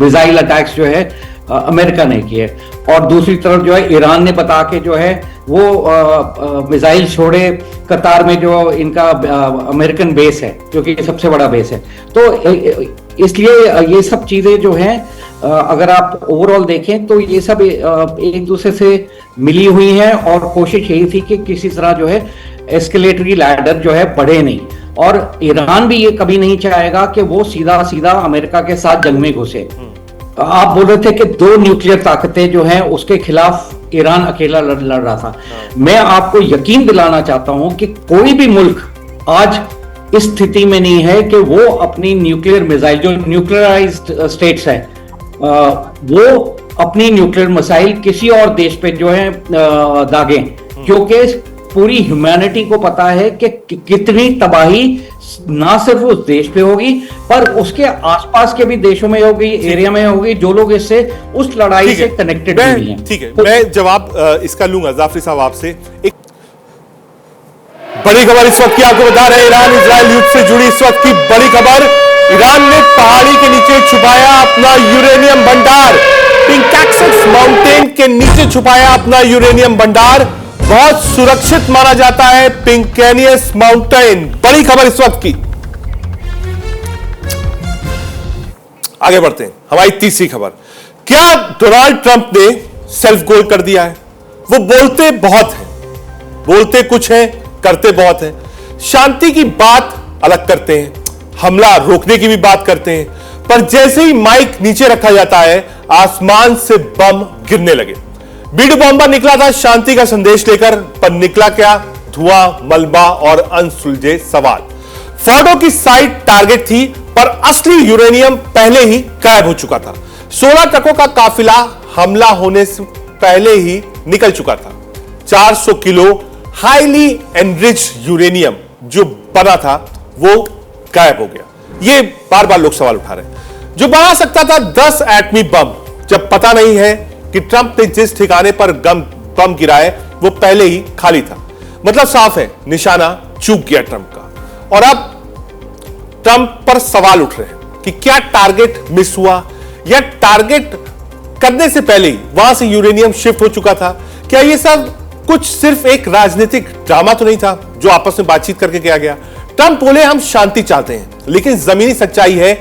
मिसाइल अटैक्स जो है अमेरिका ने किए, और दूसरी तरफ जो है ईरान ने बता के जो है वो मिसाइल छोड़े कतार में जो इनका अमेरिकन बेस है, जो कि सबसे बड़ा बेस है। तो इसलिए ये सब चीजें जो हैं, अगर आप ओवरऑल देखें तो ये सब एक दूसरे से मिली हुई हैं और कोशिश यही थी कि किसी तरह जो है एस्केलेटरी लैडर जो है बढ़े नहीं, और ईरान भी ये कभी नहीं चाहेगा कि वो सीधा सीधा अमेरिका के साथ जंग में घुसे। आप बोल रहे थे कि 2 न्यूक्लियर ताकतें जो हैं उसके खिलाफ ईरान अकेला लड़ रहा था। मैं आपको यकीन दिलाना चाहता हूं कि कोई भी मुल्क आज इस स्थिति में नहीं है कि वो अपनी न्यूक्लियर मिसाइल, जो न्यूक्लियराइज्ड स्टेट्स है, वो अपनी न्यूक्लियर मिसाइल किसी और देश पे जो है दागें, क्योंकि पूरी ह्यूमैनिटी को पता है कि कितनी तबाही ना सिर्फ उस देश पे होगी पर उसके आसपास के भी देशों में होगी, एरिया में होगी, जो लोग इससे उस लड़ाई से कनेक्टेड नहीं हैं। ठीक है, मैं जवाब इसका लूंगा जाफरी साहब आपसे। एक बड़ी खबर इस वक्त की आपको बता रहे हैं, ईरान इजराइल युद्ध से जुड़ी इस वक्त की बड़ी खबर। ईरान ने पहाड़ी के नीचे छुपाया अपना यूरेनियम भंडार, पिंकैक्सेस माउंटेन के नीचे छुपाया अपना यूरेनियम भंडार। बहुत सुरक्षित माना जाता है पिंकैनियस माउंटेन। बड़ी खबर इस वक्त की। आगे बढ़ते हैं, हमारी तीसरी खबर। क्या डोनाल्ड ट्रंप ने सेल्फ गोल कर दिया है? वो बोलते बहुत हैं, बोलते कुछ हैं, करते बहुत हैं, शांति की बात अलग करते हैं, हमला रोकने की भी बात करते हैं, पर जैसे ही माइक नीचे रखा जाता है आसमान से बम गिरने लगे। B2 बॉम्बर निकला था शांति का संदेश लेकर, पर निकला क्या? धुआं, मलबा और अनसुलझे सवाल। फोर्डो की साइट टारगेट थी, पर असली यूरेनियम पहले ही गायब हो चुका था। 16 ट्रकों का काफिला हमला होने से पहले ही निकल चुका था। 400 किलो हाईली एनरिच यूरेनियम जो बना था वो गायब हो गया। ये बार बार लोग सवाल उठा रहे हैं। जो बना सकता था 10 एटमी बम, जब पता नहीं है कि ट्रंप ने जिस ठिकाने पर बम गिराए वो पहले ही खाली था। मतलब साफ है, निशाना चूक गया ट्रंप का। और अब ट्रंप पर सवाल उठ रहे हैं कि क्या टारगेट मिस हुआ, या टारगेट करने से पहले ही वहां से यूरेनियम शिफ्ट हो चुका था? क्या यह सब कुछ सिर्फ एक राजनीतिक ड्रामा तो नहीं था जो आपस में बातचीत करके किया गया? ट्रंप बोले हम शांति चाहते हैं, लेकिन जमीनी सच्चाई है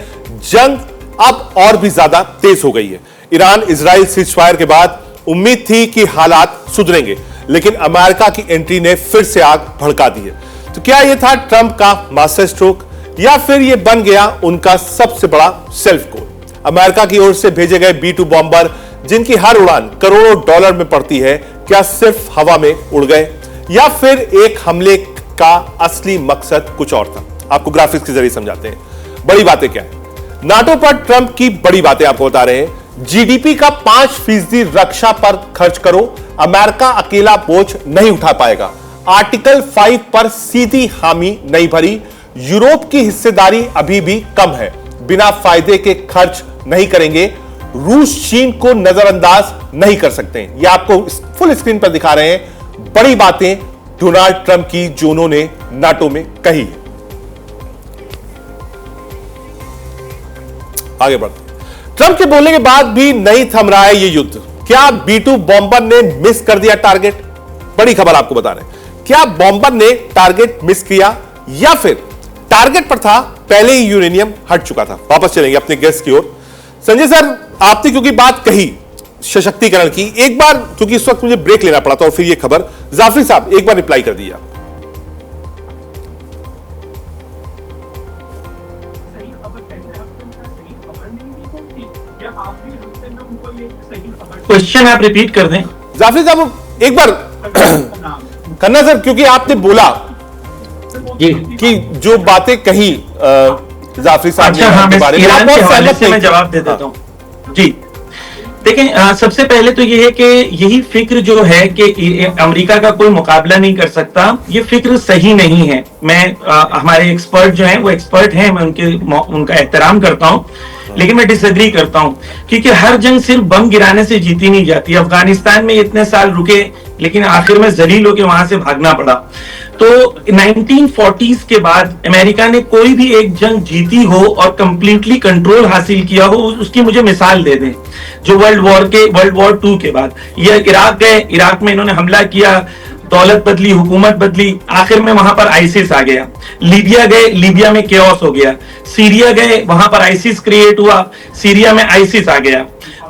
जंग अब और भी ज्यादा तेज हो गई है। ईरान इजराइल सीजफायर के बाद उम्मीद थी कि हालात सुधरेंगे, लेकिन अमेरिका की एंट्री ने फिर से आग भड़का दी है। तो क्या यह था ट्रंप का मास्टर स्ट्रोक, या फिर यह बन गया उनका सबसे बड़ा सेल्फ गोल? अमेरिका की ओर से भेजे गए B2 बॉम्बर जिनकी हर उड़ान करोड़ों डॉलर में पड़ती है, क्या सिर्फ हवा में उड़ गए, या फिर एक हमले का असली मकसद कुछ और था? आपको ग्राफिक्स के जरिए समझाते हैं। बड़ी बातें क्या है? नाटो पर ट्रंप की बड़ी बातें आपको बता रहे हैं। जीडीपी का 5% रक्षा पर खर्च करो, अमेरिका अकेला बोझ नहीं उठा पाएगा। आर्टिकल 5 पर सीधी हामी नहीं भरी, यूरोप की हिस्सेदारी अभी भी कम है, बिना फायदे के खर्च नहीं करेंगे, रूस चीन को नजरअंदाज नहीं कर सकते। ये आपको फुल स्क्रीन पर दिखा रहे हैं बड़ी बातें डोनाल्ड ट्रंप की जो उन्होंने नाटो में कही है। आगे बढ़ते। ट्रंप के बोलने के बाद भी नहीं थम रहा है ये युद्ध। क्या B2 बॉम्बर ने मिस कर दिया टारगेट? बड़ी खबर आपको बता रहे हैं। क्या बॉम्बर ने टारगेट मिस किया, या फिर टारगेट पर था पहले ही यूरेनियम हट चुका था? वापस चलेंगे अपने गेस्ट की ओर। संजय सर, आपने क्योंकि बात कही सशक्तिकरण की, एक बार क्योंकि इस वक्त मुझे ब्रेक लेना पड़ा था और फिर ये खबर, जाफरी साहब एक बार रिप्लाई कर दीजिए। क्वेश्चन आप रिपीट कर दें। जाफरी साहब एक बार खन्ना सर, क्योंकि आपने बोला कि जो बातें कही जाफरी साहब अच्छा, हाँ, के बारे में, ईरान के हवाले से मैं जवाब दे देता हूं। जी देखें, सबसे पहले तो ये है कि यही फिक्र जो है कि अमेरिका का कोई मुकाबला नहीं कर सकता, ये फिक्र सही नहीं है। मैं हमारे एक्सपर्ट जो हैं वो एक्सपर्ट हैं, मैं उनका एहतराम करता हूं, लेकिन मैं डिसएग्री करता हूं, क्योंकि हर जंग सिर्फ बम गिराने से जीती नहीं जाती। अफगानिस्तान में इतने साल रुके, लेकिन आखिर में जलील होकर वहां से भागना पड़ा। तो 1940s के बाद अमेरिका ने कोई भी एक जंग जीती हो और कंप्लीटली कंट्रोल हासिल किया हो, उसकी मुझे मिसाल दे दें। जो वर्ल्ड वॉर 2 के बाद ये इराक गए, इराक में इन्होंने हमला किया, दौलत बदली, हुकूमत बदली, आखिर में वहां पर आईसिस आ गया। लीबिया गए, लीबिया में केओस हो गया। सीरिया गए, वहां पर आईसिस क्रिएट हुआ, सीरिया में आईसिस आ गया।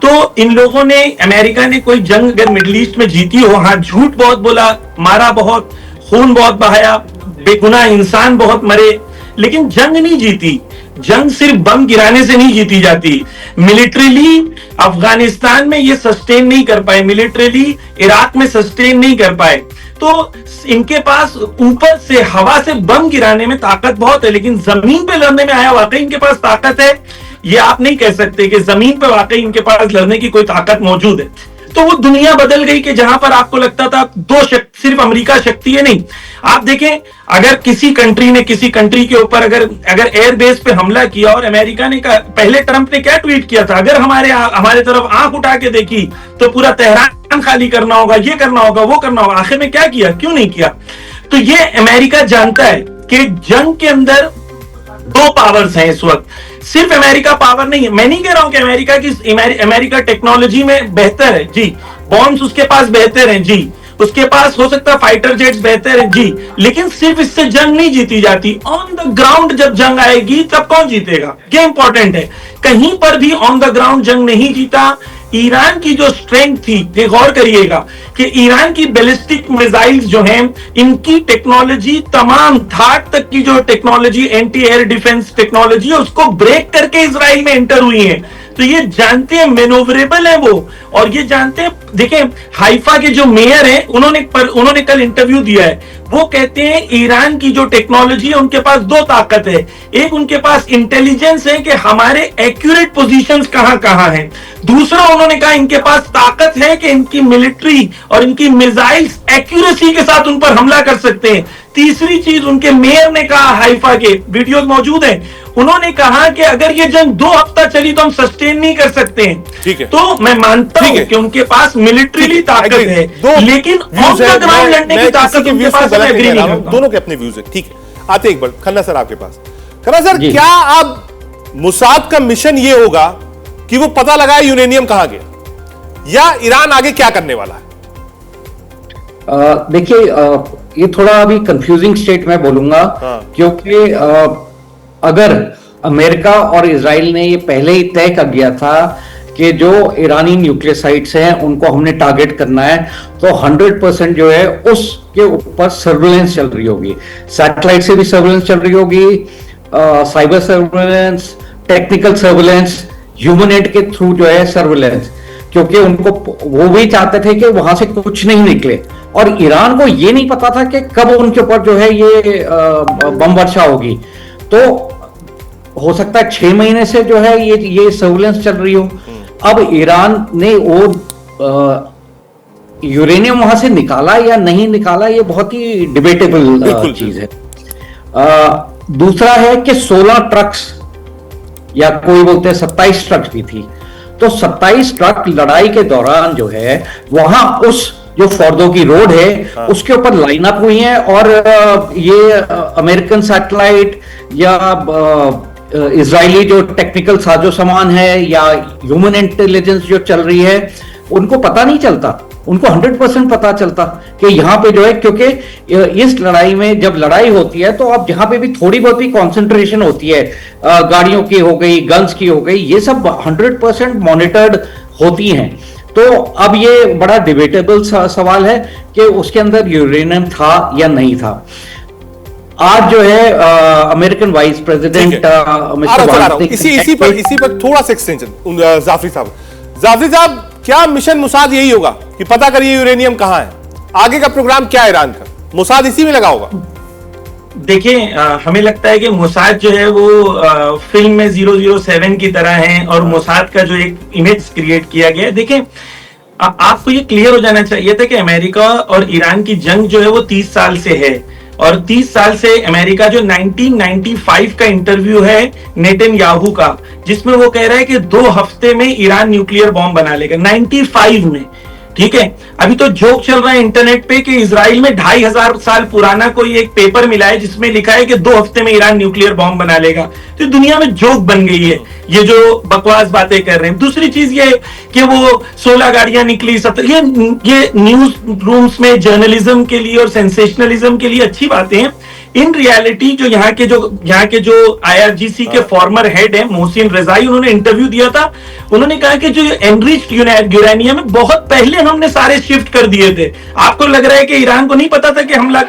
तो इन लोगों ने, अमेरिका ने कोई जंग अगर मिडिल ईस्ट में जीती हो, हाँ झूठ बहुत बोला, मारा बहुत, खून बहुत बहाया, बेगुनाह इंसान बहुत मरे, लेकिन जंग नहीं जीती। जंग सिर्फ बम गिराने से नहीं जीती जाती। मिलिट्रीली अफगानिस्तान में ये सस्टेन नहीं कर पाए, मिलिट्रीली इराक में सस्टेन नहीं कर पाए। तो इनके पास ऊपर से हवा से बम गिराने में ताकत बहुत है, लेकिन जमीन पे लड़ने में आया वाकई इनके पास ताकत है, ये आप नहीं कह सकते कि जमीन पे वाकई इनके पास लड़ने की कोई ताकत मौजूद है। तो वो दुनिया बदल गई कि जहां पर आपको लगता था दो शक्ति, सिर्फ अमेरिका शक्ति है, नहीं। आप देखें, अगर किसी कंट्री ने किसी कंट्री के ऊपर अगर एयरबेस पे हमला किया, और अमेरिका ने पहले ट्रंप ने क्या ट्वीट किया था, अगर हमारे तरफ आंख उठा के देखी तो पूरा तेहरान खाली करना होगा, ये करना होगा, वो करना होगा। आखिर में क्या किया, क्यों नहीं किया? तो ये अमेरिका जानता है कि जंग के अंदर दो पावर्स हैं इस वक्त, सिर्फ अमेरिका पावर नहीं है। मैं नहीं कह रहा हूं कि अमेरिका टेक्नोलॉजी में बेहतर है, जी, बॉम्ब्स उसके पास बेहतर हैं, जी, उसके पास हो सकता है फाइटर जेट्स बेहतर हैं, जी, लेकिन सिर्फ इससे जंग नहीं जीती जाती। ऑन द ग्राउंड जब जंग आएगी तब कौन जीतेगा, ये इंपॉर्टेंट है। कहीं पर भी ऑन द ग्राउंड जंग नहीं जीता, ईरान की जो स्ट्रेंथ थी, ये गौर करिएगा कि ईरान की बैलिस्टिक मिसाइल्स जो हैं, इनकी टेक्नोलॉजी तमाम थाट तक की जो technology, anti air defence technology है, उसको ब्रेक करके इसराइल में एंटर हुई है। तो ये जानते हैं मैनोवरेबल है वो, और ये जानते हैं। देखें, हाइफा के जो मेयर हैं, उन्होंने कल इंटरव्यू दिया है। वो कहते हैं ईरान की जो टेक्नोलॉजी है, उनके पास दो ताकत है। एक, उनके पास इंटेलिजेंस है कि हमारे एक्यूरेट पोजीशंस कहां कहां हैं। दूसरा, उन्होंने कहा इनके पास ताकत है कि इनकी मिलिट्री और इनकी मिसाइल्स एक्यूरेसी के साथ उन पर हमला कर सकते हैं। तीसरी चीज, उनके मेयर ने कहा, हाइफा के वीडियोस मौजूद हैं, उन्होंने कहा कि अगर ये जंग 2 हफ्ता चली तो हम सस्टेन नहीं कर सकते हैं। ठीक है। तो मैं मानता हूं कि उनके पास मिलिट्रीली ताकत है, लेकिन ऑन द ग्राउंड लड़ने की ताकत उनके पास है। एग्री नहीं करता। दोनों के अपने व्यूज है, ठीक है। आते एक बार खन्ना सर आपके पास। खन्ना सर, क्या अब मोसाद का मिशन ये होगा कि वो पता लगाए यूरेनियम कहां गया, या ईरान आगे क्या करने वाला है? देखिए, ये थोड़ा अभी कंफ्यूजिंग स्टेट में बोलूंगा, क्योंकि अगर अमेरिका और इजराइल ने ये पहले ही तय कर दिया था कि जो ईरानी न्यूक्लियर साइट्स हैं उनको हमने टारगेट करना है, तो 100% जो है उसके ऊपर सर्विलेंस चल रही होगी। सैटेलाइट से भी सर्विलेंस चल रही होगी, cyber surveillance, technical surveillance, human aid के थ्रू जो है सर्विलेंस, क्योंकि उनको, वो भी चाहते थे कि वहां से कुछ नहीं निकले। और ईरान को ये नहीं पता था कि कब उनके ऊपर जो है ये बम वर्षा होगी। तो हो सकता है 6 महीने से जो है ये सर्विलेंस चल रही हो। अब ईरान ने वो यूरेनियम वहां से निकाला या नहीं निकाला, ये बहुत ही डिबेटेबल चीज है। दूसरा है कि 16 ट्रक्स, या कोई बोलते हैं 27 ट्रक्स भी थी। तो 27 ट्रक लड़ाई के दौरान जो है वहां उस जो फोर्दो की रोड है उसके ऊपर लाइन अप हुई है, और ये अमेरिकन सैटेलाइट या इजरायली जो टेक्निकल साजो सामान है या ह्यूमन इंटेलिजेंस जो चल रही है, उनको पता नहीं चलता। उनको 100% पता चलता कि यहाँ पे जो है, क्योंकि इस लड़ाई में जब लड़ाई होती है तो अब जहाँ पे भी थोड़ी बहुत ही कॉन्सेंट्रेशन होती है, गाड़ियों की हो गई, गन्स की हो गई, ये सब 100% मॉनिटर्ड होती हैं। तो अब ये बड़ा डिबेटेबल सवाल है कि उसके अंदर यूरेनियम था या नहीं था। आज जो है अमेरिकन वाइस प्रेसिडेंट इसी पर थोड़ा सा एक्सटेंशन, जाफरी साहब, क्या मिशन मुसाद यही होगा कि पता करिए यूरेनियम कहां है? आगे का प्रोग्राम क्या है ईरान का? मुसाद इसी में लगा होगा? देखिए, हमें लगता है कि मुसाद जो है वो फिल्म में 007 की तरह है, और मुसाद का जो एक इमेज क्रिएट किया गया है। देखिए, आपको ये क्लियर हो जाना चाहिए था कि अमेरिका और ईरान की जंग जो है वो 30 साल से है, और 30 साल से अमेरिका जो 1995 का इंटरव्यू है नेतन्याहू का, जिसमें वो कह रहा है कि 2 हफ्ते में ईरान न्यूक्लियर बॉम्ब बना लेगा, 95 में। ठीक है, अभी तो जोक चल रहा है इंटरनेट पे कि इजराइल में 2500 साल पुराना कोई एक पेपर मिला है जिसमें लिखा है कि 2 हफ्ते में ईरान न्यूक्लियर बॉम्ब बना लेगा। तो दुनिया में जोक बन गई है ये जो बकवास बातें कर रहे हैं। दूसरी चीज ये कि वो 16 गाड़ियां निकली, 17, ये न्यूज रूम्स में जर्नलिज्म के लिए और सेंसेशनलिज्म के लिए अच्छी बातें हैं। इन रियलिटी जो यहाँ के जो IRGC के फॉर्मर हेड है मोहसिन रजाई, उन्होंने इंटरव्यू दिया था। उन्होंने कहा कि जो एनरिच्ड यूरेनियम है बहुत पहले हमने सारे शिफ्ट कर दिए थे। आपको लग रहा है कि ईरान को नहीं पता था कि हमला?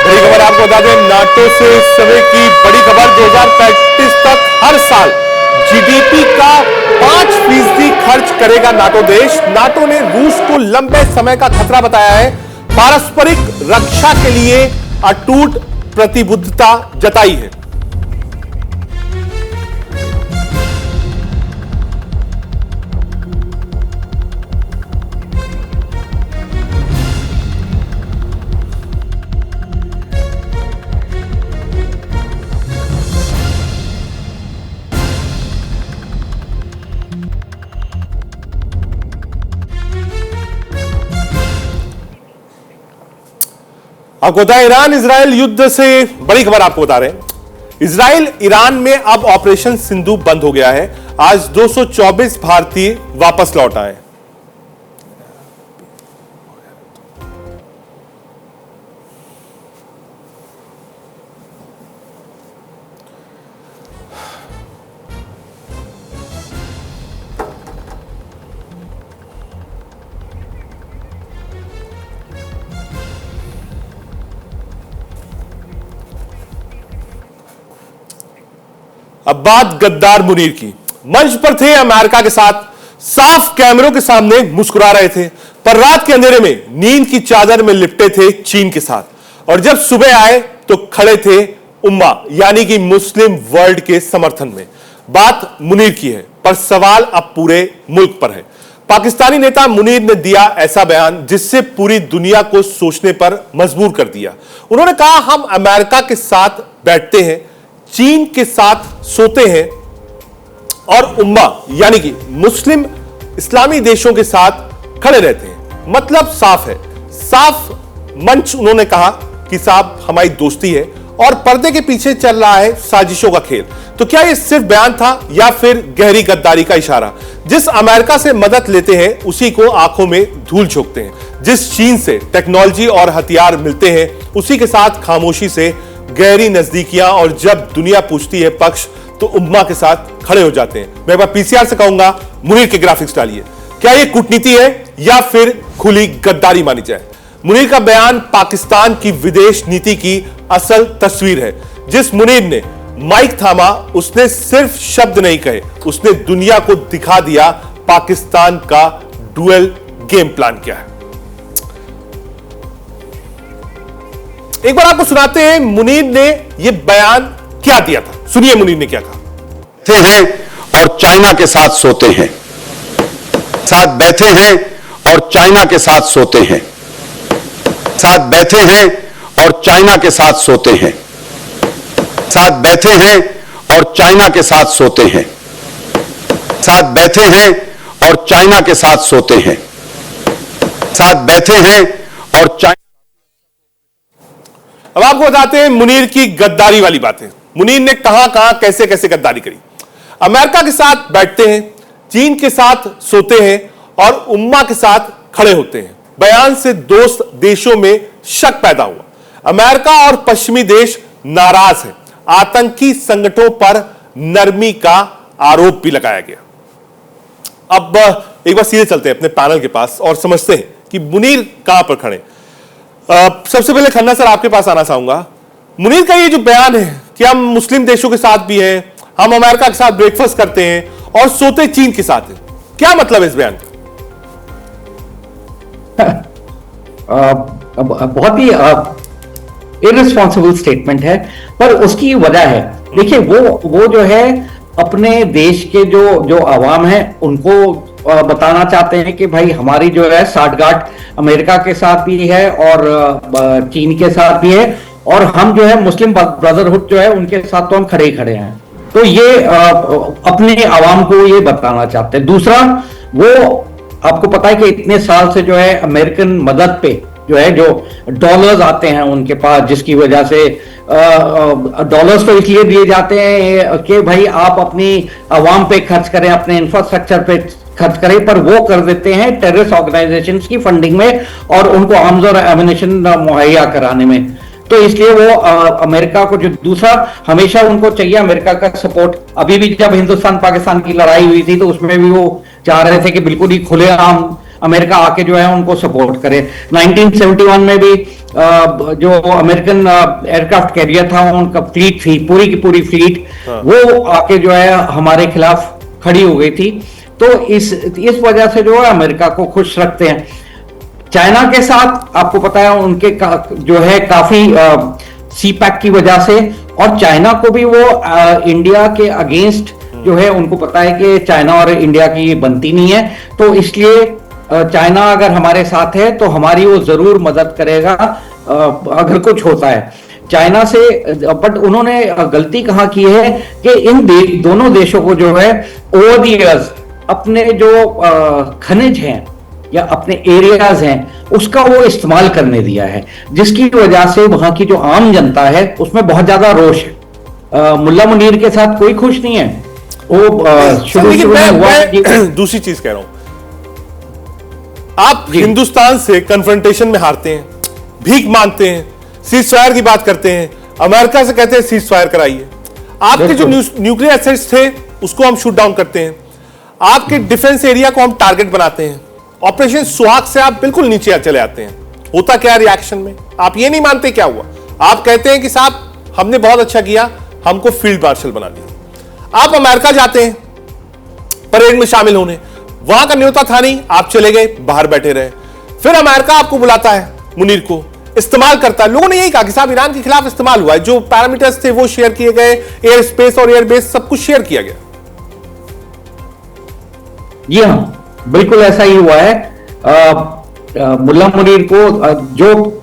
बड़ी खबर आपको बता दें, नाटो से इस समय की बड़ी खबर, 2035 तक हर साल GDP का 5% खर्च करेगा नाटो देश। नाटो ने रूस को लंबे समय का खतरा बताया है, पारस्परिक रक्षा के लिए अटूट प्रतिबद्धता जताई है। आपको बता, ईरान इजराइल युद्ध से बड़ी खबर आपको बता रहे हैं। इजराइल ईरान में अब ऑपरेशन सिंधु बंद हो गया है। आज 224 भारतीय वापस लौट आए। अब बात गद्दार मुनीर की। मंच पर थे अमेरिका के साथ, साफ कैमरों के सामने मुस्कुरा रहे थे, पर रात के अंधेरे में नींद की चादर में लिपटे थे चीन के साथ। और जब सुबह आए तो खड़े थे उम्मा यानी कि मुस्लिम वर्ल्ड के समर्थन में। बात मुनीर की है, पर सवाल अब पूरे मुल्क पर है। पाकिस्तानी नेता मुनीर ने दिया ऐसा बयान जिससे पूरी दुनिया को सोचने पर मजबूर कर दिया। उन्होंने कहा, हम अमेरिका के साथ बैठते हैं, चीन के साथ सोते हैं और उम्मा यानी कि मुस्लिम इस्लामी देशों के साथ खड़े रहते हैं। मतलब साफ है, साफ मंच उन्होंने कहा कि साहब हमारी दोस्ती है और पर्दे के पीछे चल रहा है साजिशों का खेल। तो क्या यह सिर्फ बयान था या फिर गहरी गद्दारी का इशारा? जिस अमेरिका से मदद लेते हैं उसी को आंखों में धूल झोंकते हैं। जिस चीन से टेक्नोलॉजी और हथियार मिलते हैं उसी के साथ खामोशी से गहरी नजदीकियां, और जब दुनिया पूछती है पक्ष तो उम्मा के साथ खड़े हो जाते हैं। मैं एक बार पीसीआर से कहूंगा, मुनीर के ग्राफिक्स डालिए। क्या यह कूटनीति है या फिर खुली गद्दारी मानी जाए? मुनीर का बयान पाकिस्तान की विदेश नीति की असल तस्वीर है। जिस मुनीर ने माइक थामा उसने सिर्फ शब्द नहीं कहे, उसने दुनिया को दिखा दिया पाकिस्तान का डुअल गेम प्लान क्या है। एक बार आपको सुनाते हैं मुनीर ने यह बयान क्या दिया था। सुनिए मुनीर ने क्या कहा। हैं और चाइना के साथ सोते हैं, साथ बैठे हैं और चाइना के साथ सोते हैं, साथ बैठे हैं और चाइना के साथ सोते हैं, साथ बैठे हैं और चाइना के साथ सोते हैं, साथ बैठे हैं और चाइना के साथ सोते हैं, साथ बैठे हैं और चाइना। अब आपको बताते हैं मुनीर की गद्दारी वाली बातें। मुनीर ने कहां कहां कैसे कैसे गद्दारी करी। अमेरिका के साथ बैठते हैं, चीन के साथ सोते हैं और उम्मा के साथ खड़े होते हैं। बयान से दोस्त देशों में शक पैदा हुआ। अमेरिका और पश्चिमी देश नाराज हैं। आतंकी संगठनों पर नरमी का आरोप भी लगाया गया। अब एक बार सीधे चलते हैं अपने पैनल के पास और समझते हैं कि मुनीर कहां पर खड़े। सबसे पहले खन्ना सर आपके पास आना चाहूंगा। मुनीर का ये जो बयान है कि हम मुस्लिम देशों के साथ भी हैं, हम अमेरिका के साथ ब्रेकफास्ट करते हैं और सोते चीन के साथ हैं, क्या मतलब है इस बयान का? बहुत ही इररिस्पॉन्सिबल स्टेटमेंट है, पर उसकी वजह है। देखिए वो जो है अपने देश के जो आवाम है उनको बताना चाहते हैं कि भाई हमारी जो है साठगांठ अमेरिका के साथ भी है और चीन के साथ भी है, और हम जो है मुस्लिम ब्रदरहुड जो है उनके साथ तो हम खड़े ही खड़े हैं। तो ये अपने आवाम को ये बताना चाहते हैं। दूसरा, वो आपको पता है कि इतने साल से जो है अमेरिकन मदद पे जो है जो डॉलर्स आते हैं उनके पास, जिसकी वजह से डॉलर्स तो इसलिए दिए जाते हैं कि भाई आप अपनी आवाम पे खर्च करें, अपने इंफ्रास्ट्रक्चर पे खर्च करें, पर वो कर देते हैं टेररिस्ट ऑर्गेनाइजेशंस की फंडिंग में और उनको आर्म्स और एमिनेशन मुहैया कराने में। तो इसलिए वो अमेरिका को जो दूसरा हमेशा उनको चाहिए अमेरिका का सपोर्ट। अभी भी जब हिंदुस्तान पाकिस्तान की लड़ाई हुई थी तो उसमें भी वो चाह रहे थे कि बिल्कुल ही खुलेआम अमेरिका आके जो है उनको सपोर्ट करे। 1971 में भी जो अमेरिकन एयरक्राफ्ट कैरियर था उनका फ्लीट थी, पूरी की पूरी फ्लीट वो आके जो है हमारे खिलाफ खड़ी हो गई थी। तो इस वजह से जो है अमेरिका को खुश रखते हैं। चाइना के साथ आपको पता है उनके जो है काफी सी पैक की वजह से, और चाइना को भी वो इंडिया के अगेंस्ट जो है उनको पता है कि चाइना और इंडिया की बनती नहीं है, तो इसलिए चाइना अगर हमारे साथ है तो हमारी वो जरूर मदद करेगा अगर कुछ होता है चाइना से। बट उन्होंने गलती कहाँ की है कि इन दोनों देशों को जो है ओवर द इयर्स अपने जो खनिज हैं या अपने एरियाज हैं उसका वो इस्तेमाल करने दिया है, जिसकी वजह से वहां की जो आम जनता है उसमें बहुत ज्यादा रोष है। मुल्ला मुनीर के साथ कोई खुश नहीं है। वो शुरू में हुआ। दूसरी चीज कह रहा हूं, आप हिंदुस्तान से कन्फ्रंटेशन में हारते हैं, भीख मांगते हैं, सीज फायर की बात करते हैं, अमेरिका से कहते हैं सीज फायर कराइए। आपके जो न्यूक्लियर एसेट्स थे उसको हम शूट डाउन करते हैं, आपके डिफेंस एरिया को हम टारगेट बनाते हैं, ऑपरेशन सुहाग से आप बिल्कुल नीचे चले आते हैं। होता क्या रिएक्शन में? आप ये नहीं मानते क्या हुआ, आप कहते हैं कि साहब हमने बहुत अच्छा किया, हमको फील्ड मार्शल बना दिया। आप अमेरिका जाते हैं परेड में शामिल होने, वहां का न्योता था नहीं, आप चले गए, बाहर बैठे रहे। फिर अमेरिका आपको बुलाता है, मुनीर को इस्तेमाल करता है। लोगों ने यही कहा कि साहब ईरान के खिलाफ इस्तेमाल हुआ है, जो पैरामीटर्स थे वो शेयर किए गए, एयर स्पेस और एयरबेस सब कुछ शेयर किया गया। जी हाँ, बिल्कुल ऐसा ही हुआ है। मुल्ला मुनीर को जो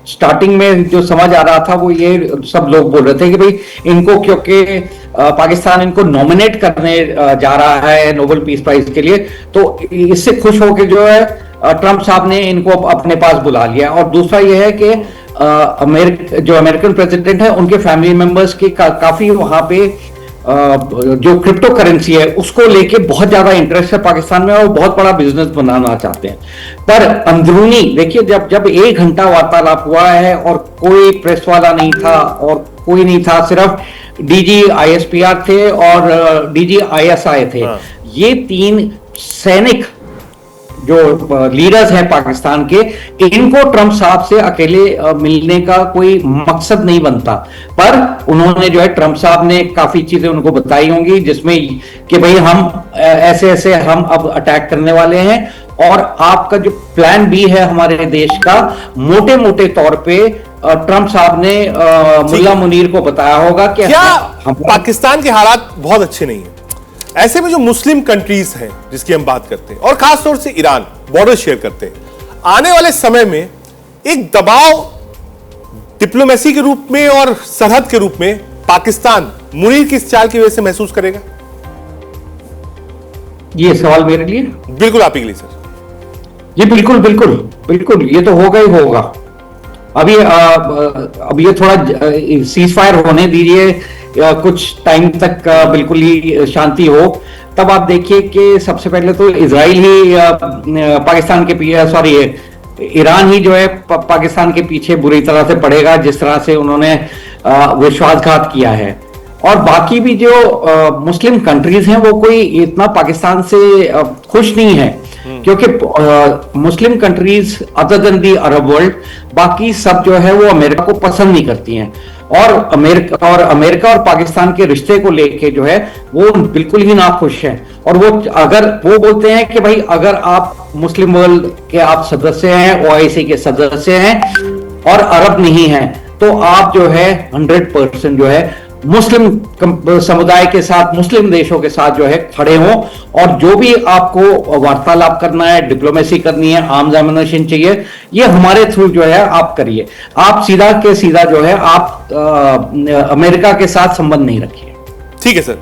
स्टार्टिंग में जो समझ आ रहा था वो ये सब लोग बोल रहे थे कि भाई इनको, क्योंकि पाकिस्तान इनको नॉमिनेट करने जा रहा है नोबेल पीस प्राइज के लिए, तो इससे खुश होकर जो है ट्रंप साहब ने इनको अपने पास बुला लिया। और दूसरा यह है कि जो अमेरिकन प्रेसिडेंट है उनके फैमिली मेंबर्स की काफी वहां पे जो क्रिप्टो करेंसी है उसको लेके बहुत ज्यादा इंटरेस्ट है पाकिस्तान में और बहुत बड़ा बिजनेस बनाना चाहते हैं। पर अंदरूनी देखिए, जब 1 घंटा वार्तालाप हुआ है और कोई प्रेस वाला नहीं था और कोई नहीं था, सिर्फ डीजी आईएसपीआर थे और डीजी आईएसआई थे। ये 3 सैनिक जो लीडर्स हैं पाकिस्तान के, इनको ट्रंप साहब से अकेले मिलने का कोई मकसद नहीं बनता। पर उन्होंने जो है, ट्रंप साहब ने काफी चीजें उनको बताई होंगी जिसमें कि भाई हम ऐसे ऐसे हम अब अटैक करने वाले हैं और आपका जो प्लान बी है हमारे देश का, मोटे मोटे तौर पे ट्रंप साहब ने मुल्ला मुनीर को बताया होगा कि क्या पाकिस्तान के हालात बहुत अच्छे नहीं है। ऐसे में जो मुस्लिम कंट्रीज हैं जिसकी हम बात करते हैं और खासतौर से ईरान बॉर्डर शेयर करते हैं, आने वाले समय में एक दबाव डिप्लोमेसी के रूप में और सरहद के रूप में पाकिस्तान मुनीर की इस चाल की वजह से महसूस करेगा? ये सवाल मेरे लिए? बिल्कुल आप ही के लिए सर। जी बिल्कुल बिल्कुल बिल्कुल, ये तो होगा ही होगा। अब ये थोड़ा सीज फायर होने दीजिए, कुछ टाइम तक बिल्कुल ही शांति हो, तब आप देखिए कि सबसे पहले तो इजराइल ही पाकिस्तान के पीछे, सॉरी ईरान ही जो है पाकिस्तान के पीछे बुरी तरह से पड़ेगा, जिस तरह से उन्होंने विश्वासघात किया है। और बाकी भी जो मुस्लिम कंट्रीज हैं वो कोई इतना पाकिस्तान से खुश नहीं है, क्योंकि मुस्लिम कंट्रीज अदर देन दी अरब वर्ल्ड, बाकी सब जो है वो अमेरिका को पसंद नहीं करती हैं। और अमेरिका और पाकिस्तान के रिश्ते को लेके जो है वो बिल्कुल ही नाखुश हैं। और वो बोलते हैं कि भाई अगर आप मुस्लिम वर्ल्ड के आप सदस्य हैं, ओआईसी के सदस्य हैं और अरब नहीं हैं, तो आप जो है 100% जो है मुस्लिम समुदाय के साथ, मुस्लिम देशों के साथ जो है खड़े हों, और जो भी आपको वार्तालाप करना है, डिप्लोमेसी करनी है, आर्म्स एम्यूनिशन चाहिए, ये हमारे थ्रू जो है आप करिए। आप सीधा के सीधा जो है आप अमेरिका के साथ संबंध नहीं रखिए। ठीक है सर।